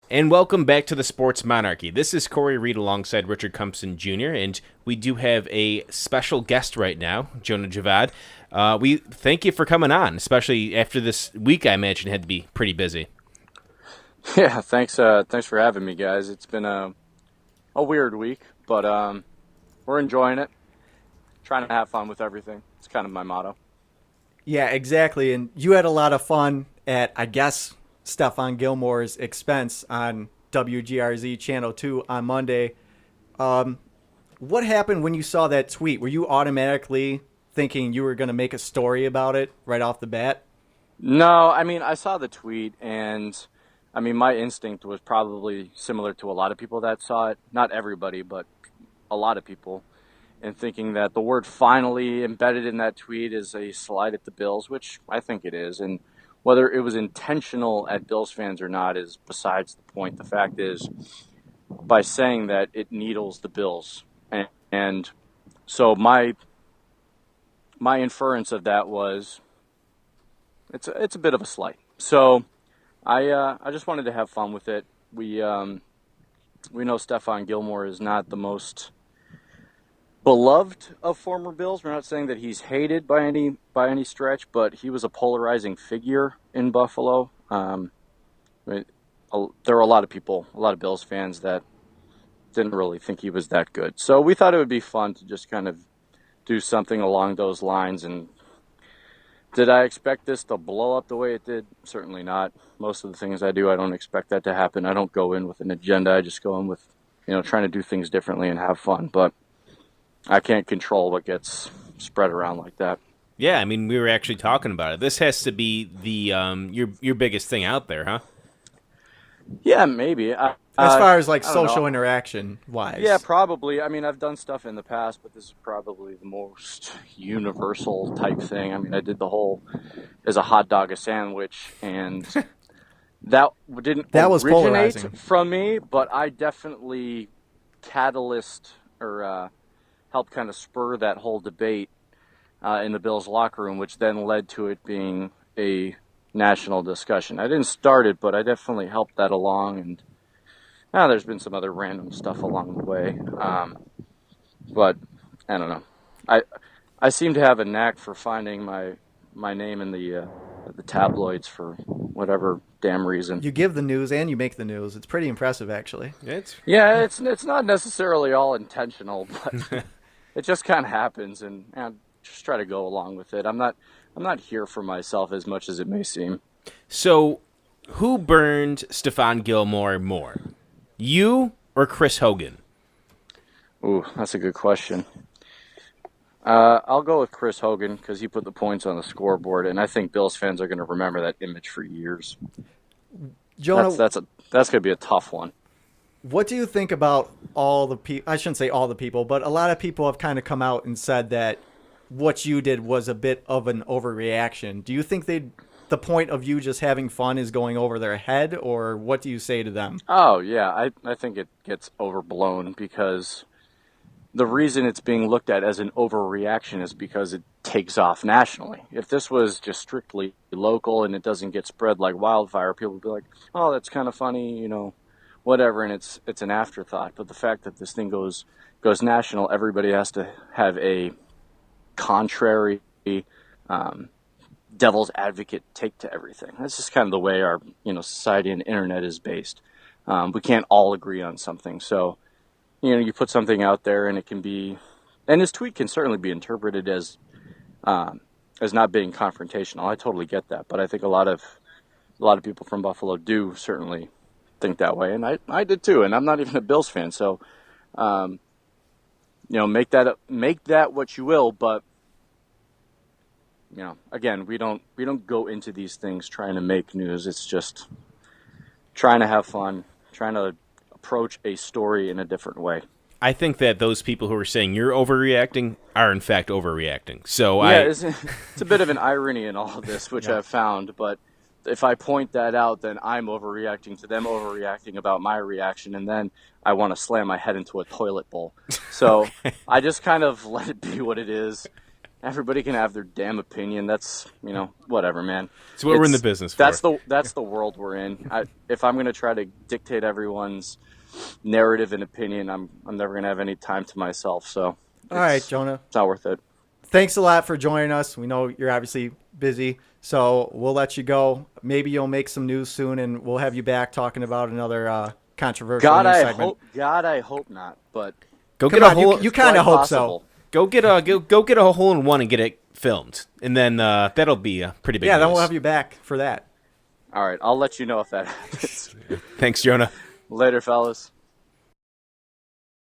And welcome back to the Sports Monarchy. This is Corey Reed alongside Richard Cumpson Jr., and we do have a special guest right now, Jonah Javad. We thank you for coming on, especially after this week I imagine had to be pretty busy. Yeah, thanks for having me, guys. It's been a weird week, but we're enjoying it. Trying to have fun with everything. It's kind of my motto. Yeah, exactly. And you had a lot of fun at, I guess, Stephon Gilmore's expense on WGRZ Channel 2 on Monday. What happened when you saw that tweet? Were you automatically thinking you were going to make a story about it right off the bat? No, I mean, I saw the tweet, and I mean, my instinct was probably similar to a lot of people that saw it. Not everybody, but a lot of people. And thinking that the word finally embedded in that tweet is a slight at the Bills, which I think it is. And whether it was intentional at Bills fans or not is besides the point. The fact is, by saying that, it needles the Bills. And so my inference of that was it's a bit of a slight. So I just wanted to have fun with it. We know Stephon Gilmore is not the most beloved of former Bills. We're not saying that he's hated by any stretch, but he was a polarizing figure in Buffalo. There were a lot of people, a lot of Bills fans that didn't really think he was that good. So we thought it would be fun to just kind of do something along those lines. And did I expect this to blow up the way it did? Certainly not. Most of the things I do, I don't expect that to happen. I don't go in with an agenda. I just go in with, trying to do things differently and have fun. But I can't control what gets spread around like that. Yeah, I mean, we were actually talking about it. This has to be the your biggest thing out there, huh? Yeah, maybe. As far as like I don't social know. interaction wise. Yeah, probably. I mean, I've done stuff in the past, but this is probably the most universal type thing. I mean, I did the whole "is a hot dog a sandwich," and that didn't That was originate polarizing. from me, but I definitely catalyst or helped kind of spur that whole debate in the Bills locker room, which then led to it being a national discussion. I didn't start it, but I definitely helped that along, and there's been some other random stuff along the way. But I don't know. I seem to have a knack for finding my name in the tabloids for whatever damn reason. You give the news and you make the news. It's pretty impressive, actually. Yeah, it's not necessarily all intentional, but it just kind of happens, and just try to go along with it. I'm not here for myself as much as it may seem. So, who burned Stephon Gilmore more, you or Chris Hogan? Ooh, that's a good question. I'll go with Chris Hogan because he put the points on the scoreboard, and I think Bills fans are going to remember that image for years. Jonah, That's going to be a tough one. what do you think about all the people? I shouldn't say all the people, but a lot of people have kind of come out and said that what you did was a bit of an overreaction. Do you think the point of you just having fun is going over their head, or what do you say to them? Oh, yeah, I think it gets overblown because the reason it's being looked at as an overreaction is because it takes off nationally. If this was just strictly local and it doesn't get spread like wildfire, people would be like, oh, that's kind of funny, whatever, and it's an afterthought. But the fact that this thing goes national, everybody has to have a contrary devil's advocate take to everything. That's just kind of the way our society and internet is based. We can't all agree on something. So you put something out there and it can be, and this tweet can certainly be interpreted as not being confrontational. I totally get that, but I think a lot of people from Buffalo do certainly think that way, and I did too. And I'm not even a Bills fan, so make that what you will. But again, we don't go into these things trying to make news. It's just trying to have fun, trying to approach a story in a different way. I think that those people who are saying you're overreacting are in fact overreacting. So it's a bit of an irony in all of this, which I've found. But if I point that out, then I'm overreacting to them overreacting about my reaction, and then I want to slam my head into a toilet bowl. So I just kind of let it be what it is. Everybody can have their damn opinion. That's, whatever, man. It's what we're in the business for. That's the world we're in. If I'm going to try to dictate everyone's narrative and opinion, I'm never going to have any time to myself. So, all right, Jonah. It's not worth it. Thanks a lot for joining us. We know you're obviously busy, so we'll let you go. Maybe you'll make some news soon, and we'll have you back talking about another controversial news segment. I hope not. But go get a hole. You kind of hope so. Go get a hole in one and get it filmed, and then that'll be a pretty big. Yeah, news. then we'll have you back for that. All right, I'll let you know if that happens. Thanks, Jonah. Later, fellas.